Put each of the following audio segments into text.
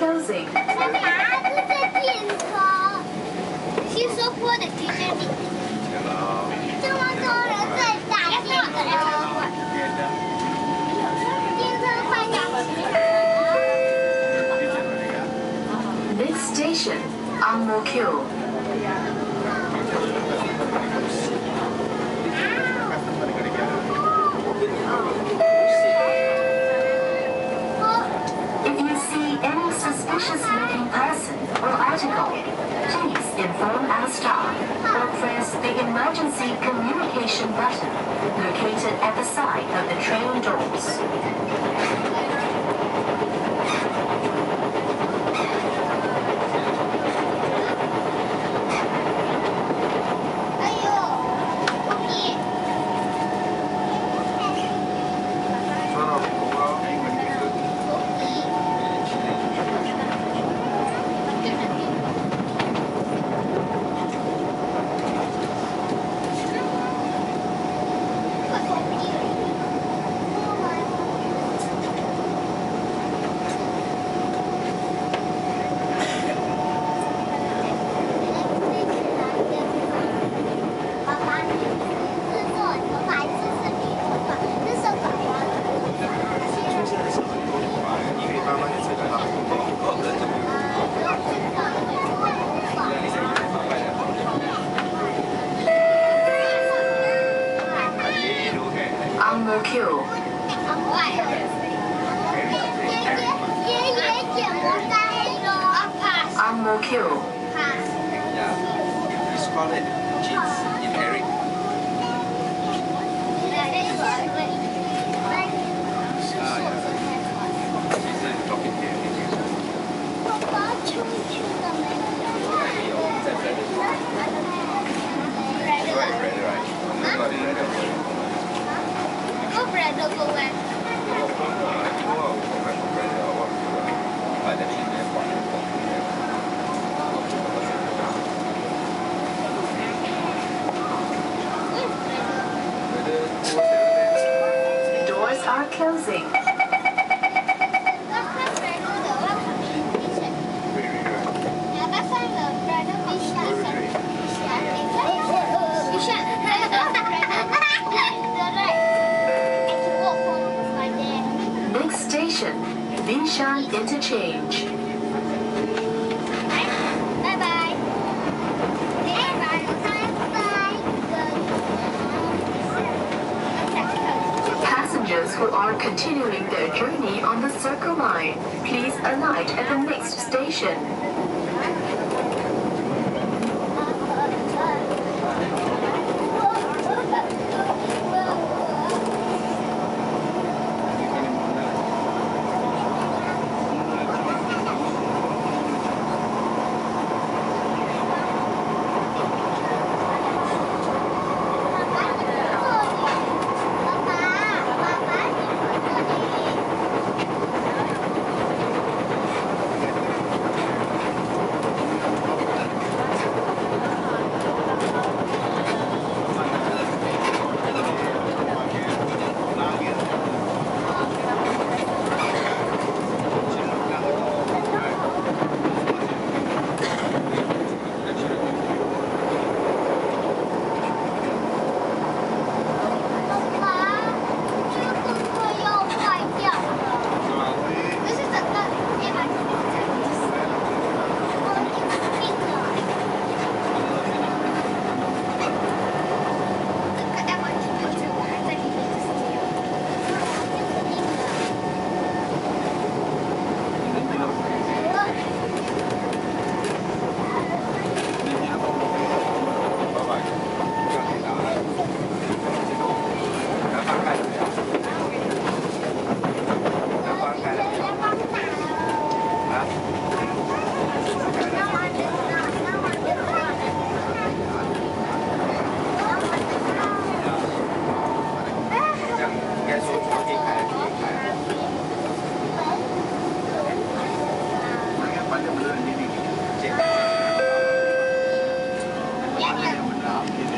closing. 干嘛？这在电车。新收坡的直升机。这么多人在打电车。电车快要起来了。 Next station, Ang Mo Kio. If you see any suspicious-looking person or article, please inform our staff or press the emergency communication button located at the side of the train doors. Ang Mo Kio. Ang Mo Kio. It's called jeans in Eric. Doors are closing. Next station, Bishan Interchange. Passengers who are continuing their journey on the Circle Line, please alight at the next station.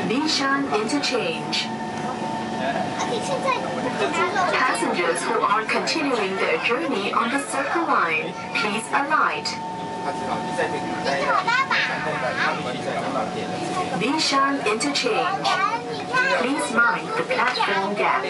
Bishan Interchange. Passengers who are continuing their journey on the Circle Line, please alight. Bishan Interchange. Please mind the platform gap.